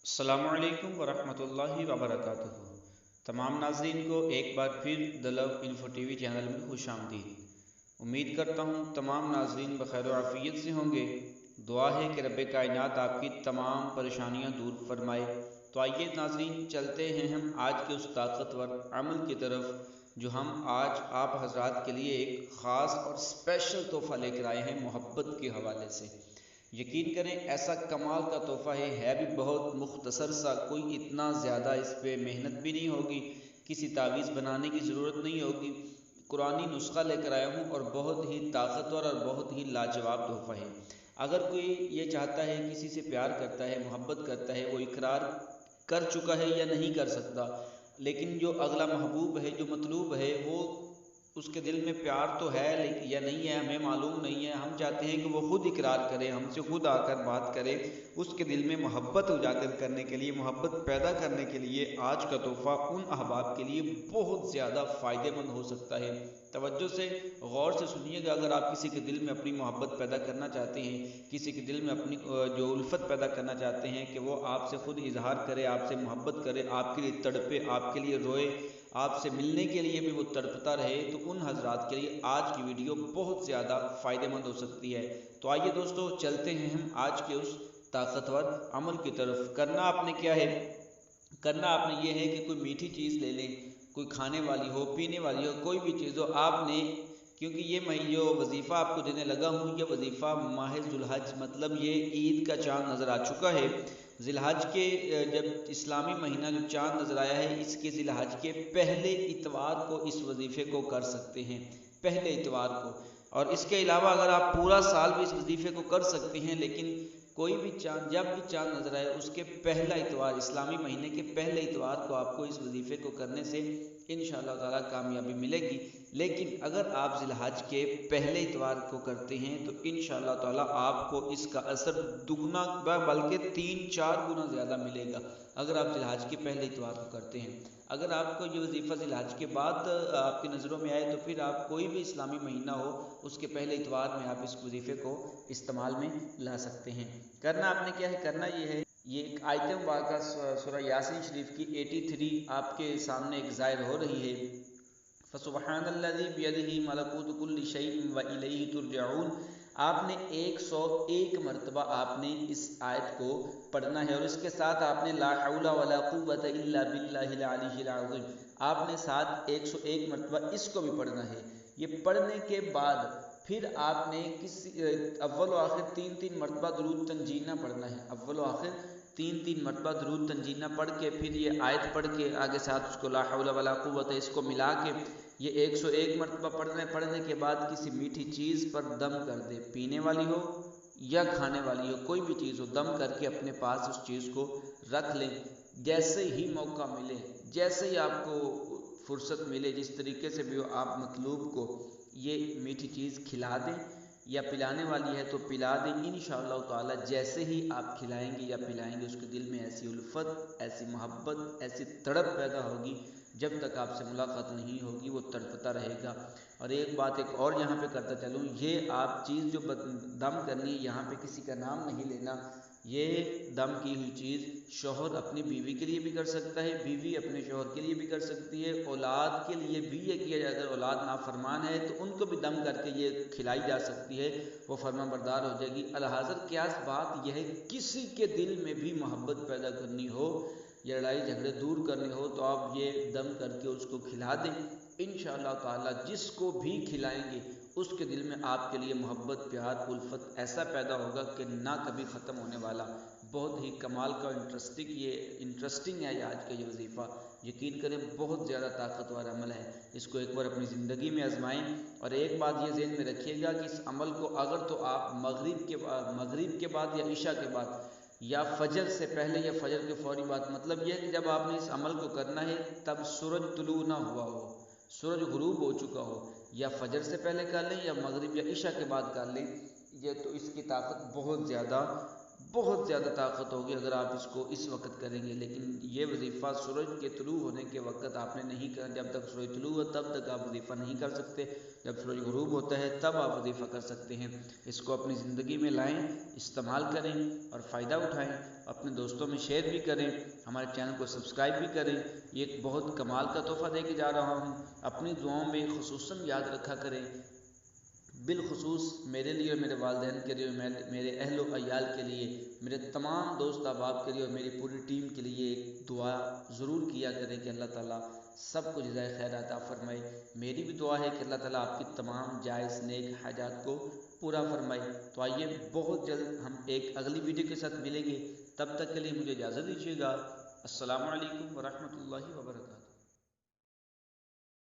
السلام علیکم ورحمۃ اللہ وبرکاتہ۔ تمام ناظرین کو ایک بار پھر دی لو انفو ٹی وی چینل میں خوش آمدید۔ امید کرتا ہوں تمام ناظرین بخیر و عافیت سے ہوں گے۔ دعا ہے کہ رب کائنات آپ کی تمام پریشانیاں دور فرمائے۔ تو آئیے ناظرین چلتے ہیں ہم آج کے اس طاقتور عمل کی طرف جو ہم آج آپ حضرات کے لیے ایک خاص اور اسپیشل تحفہ لے کر آئے ہیں محبت کے حوالے سے۔ یقین کریں ایسا کمال کا تحفہ ہے بھی بہت مختصر سا، کوئی اتنا زیادہ اس پہ محنت بھی نہیں ہوگی، کسی تعویذ بنانے کی ضرورت نہیں ہوگی۔ قرآنی نسخہ لے کر آیا ہوں اور بہت ہی طاقتور اور بہت ہی لاجواب تحفہ ہے۔ اگر کوئی یہ چاہتا ہے، کسی سے پیار کرتا ہے، محبت کرتا ہے، وہ اقرار کر چکا ہے یا نہیں کر سکتا، لیکن جو اگلا محبوب ہے، جو مطلوب ہے، وہ اس کے دل میں پیار تو ہے لیکن یا نہیں ہے ہمیں معلوم نہیں ہے۔ ہم چاہتے ہیں کہ وہ خود اقرار کرے، ہم سے خود آ کر بات کرے۔ اس کے دل میں محبت اجاگر کرنے کے لیے، محبت پیدا کرنے کے لیے آج کا تحفہ ان احباب کے لیے بہت زیادہ فائدہ مند ہو سکتا ہے۔ توجہ سے غور سے سنیے گا۔ اگر آپ کسی کے دل میں اپنی محبت پیدا کرنا چاہتے ہیں، کسی کے دل میں اپنی جو الفت پیدا کرنا چاہتے ہیں کہ وہ آپ سے خود اظہار کرے، آپ سے محبت کرے، آپ کے لیے تڑپے، آپ کے لیے روئے، آپ سے ملنے کے لیے بھی وہ تڑپتا رہے، تو ان حضرات کے لیے آج کی ویڈیو بہت زیادہ فائدہ مند ہو سکتی ہے۔ تو آئیے دوستو چلتے ہیں ہم آج کے اس طاقتور عمل کی طرف۔ کرنا آپ نے کیا ہے؟ کرنا آپ نے یہ ہے کہ کوئی میٹھی چیز لے لیں، کوئی کھانے والی ہو، پینے والی ہو، کوئی بھی چیز ہو۔ آپ نے کیونکہ یہ میں جو وظیفہ آپ کو دینے لگا ہوں، یہ وظیفہ ماہ ذو الحج مطلب یہ عید کا چاند نظر آ چکا ہے۔ ذی الحج کے جب اسلامی مہینہ جو چاند نظر آیا ہے، اس کے ذی الحج کے پہلے اتوار کو اس وظیفے کو کر سکتے ہیں، پہلے اتوار کو۔ اور اس کے علاوہ اگر آپ پورا سال بھی اس وظیفے کو کر سکتے ہیں، لیکن کوئی بھی چاند جب بھی چاند نظر آئے اس کے پہلا اتوار، اسلامی مہینے کے پہلے اتوار کو آپ کو اس وظیفے کو کرنے سے انشاءاللہ تعالیٰ کامیابی ملے گی۔ لیکن اگر آپ ذی الحج کے پہلے اتوار کو کرتے ہیں تو انشاءاللہ تعالیٰ آپ کو اس کا اثر دگنا بلکہ 3-4 گنا زیادہ ملے گا اگر آپ ذی الحج کے پہلے اتوار کو کرتے ہیں۔ اگر آپ کو یہ وظیفہ ذی الحج کے بعد آپ کی نظروں میں آئے تو پھر آپ کوئی بھی اسلامی مہینہ ہو اس کے پہلے اتوار میں آپ اس وظیفے کو استعمال میں لا سکتے ہیں۔ کرنا آپ نے کیا ہے؟ کرنا یہ ہے، یہ ایک آیتم واقعہ سورہ یاسین شریف کی 83 آپ کے سامنے ایک ظاہر ہو رہی ہے۔ فسبحان الذی بیدہ ملکوت کل شیء والیہ ترجعون۔ آپ نے 101 مرتبہ آپ نے اس آیت کو پڑھنا ہے، اور اس کے ساتھ آپ نے لا حول ولا قوت الا باللہ العلی العظیم، آپ نے ساتھ 101 مرتبہ اس کو بھی پڑھنا ہے۔ یہ پڑھنے کے بعد پھر آپ نے اول و آخر 3 مرتبہ درود تنجینہ پڑھنا ہے۔ اول و آخر 3 مرتبہ درود تنجینہ پڑھ کے پھر یہ آیت پڑھ کے آگے ساتھ اس کو لا حول ولا قوت اس کو ملا کے یہ 101 مرتبہ پڑھنے کے بعد کسی میٹھی چیز پر دم کر دے، پینے والی ہو یا کھانے والی ہو، کوئی بھی چیز ہو، دم کر کے اپنے پاس اس چیز کو رکھ لیں۔ جیسے ہی موقع ملے، جیسے ہی آپ کو فرصت ملے، جس طریقے سے بھی ہو، آپ مطلوب کو یہ میٹھی چیز کھلا دیں، یا پلانے والی ہے تو پلا دیں۔ انشاءاللہ تعالی جیسے ہی آپ کھلائیں گے یا پلائیں گے، اس کے دل میں ایسی الفت، ایسی محبت، ایسی تڑپ پیدا ہوگی، جب تک آپ سے ملاقات نہیں ہوگی وہ تڑپتا رہے گا۔ اور ایک بات ایک اور یہاں پہ کرتا چلوں، یہ آپ چیز جو دم کرنی ہے، یہاں پہ کسی کا نام نہیں لینا۔ یہ دم کی ہوئی چیز شوہر اپنی بیوی کے لیے بھی کر سکتا ہے، بیوی اپنے شوہر کے لیے بھی کر سکتی ہے، اولاد کے لیے بھی یہ کیا جائے، اگر اولاد نافرمان ہے تو ان کو بھی دم کر کے یہ کھلائی جا سکتی ہے، وہ فرما بردار ہو جائے گی۔ لحاظ کیا بات یہ ہے، کسی کے دل میں بھی محبت پیدا کرنی ہو یا لڑائی جھگڑے دور کرنے ہو تو آپ یہ دم کر کے اس کو کھلا دیں۔ انشاءاللہ تعالی جس کو بھی کھلائیں گے اس کے دل میں آپ کے لیے محبت، پیار، الفت ایسا پیدا ہوگا کہ نہ کبھی ختم ہونے والا۔ بہت ہی کمال کا انٹرسٹنگ ہے آج کا یہ وظیفہ۔ یقین کریں بہت زیادہ طاقتور عمل ہے، اس کو ایک بار اپنی زندگی میں آزمائیں۔ اور ایک بات یہ ذہن میں رکھیے گا کہ اس عمل کو اگر تو آپ مغرب کے بعد یا عشاء کے بعد یا فجر سے پہلے یا فجر کے فوری بعد، مطلب یہ کہ جب آپ نے اس عمل کو کرنا ہے تب سورج طلوع نہ ہوا ہو، سورج غروب ہو چکا ہو، یا فجر سے پہلے کر لیں یا مغرب یا عشاء کے بعد کر لیں، یہ تو اس کی طاقت بہت زیادہ طاقت ہوگی اگر آپ اس کو اس وقت کریں گے، لیکن یہ وظیفہ سورج کے طلوع ہونے کے وقت آپ نے نہیں کرنا۔ جب تک سورج طلوع ہو تب تک آپ وظیفہ نہیں کر سکتے، جب سورج غروب ہوتا ہے تب آپ وظیفہ کر سکتے ہیں۔ اس کو اپنی زندگی میں لائیں، استعمال کریں اور فائدہ اٹھائیں، اپنے دوستوں میں شیئر بھی کریں، ہمارے چینل کو سبسکرائب بھی کریں۔ یہ ایک بہت کمال کا تحفہ دے کے جا رہا ہوں، اپنی دعاؤں میں خصوصاً یاد رکھا کریں، بالخصوص میرے لیے اور میرے والدین کے لیے، میرے اہل و عیال کے لیے، میرے تمام دوست احباب کے لیے اور میری پوری ٹیم کے لیے ایک دعا ضرور کیا کریں کہ اللہ تعالیٰ سب کو جزائے خیر عطا فرمائے۔ میری بھی دعا ہے کہ اللہ تعالیٰ آپ کی تمام جائز نیک حاجات کو پورا فرمائے۔ تو آئیے بہت جلد ہم ایک اگلی ویڈیو کے ساتھ ملیں گے، تب تک کے لیے مجھے اجازت دیجیے گا۔ السلام علیکم ورحمۃ اللہ وبرکاتہ۔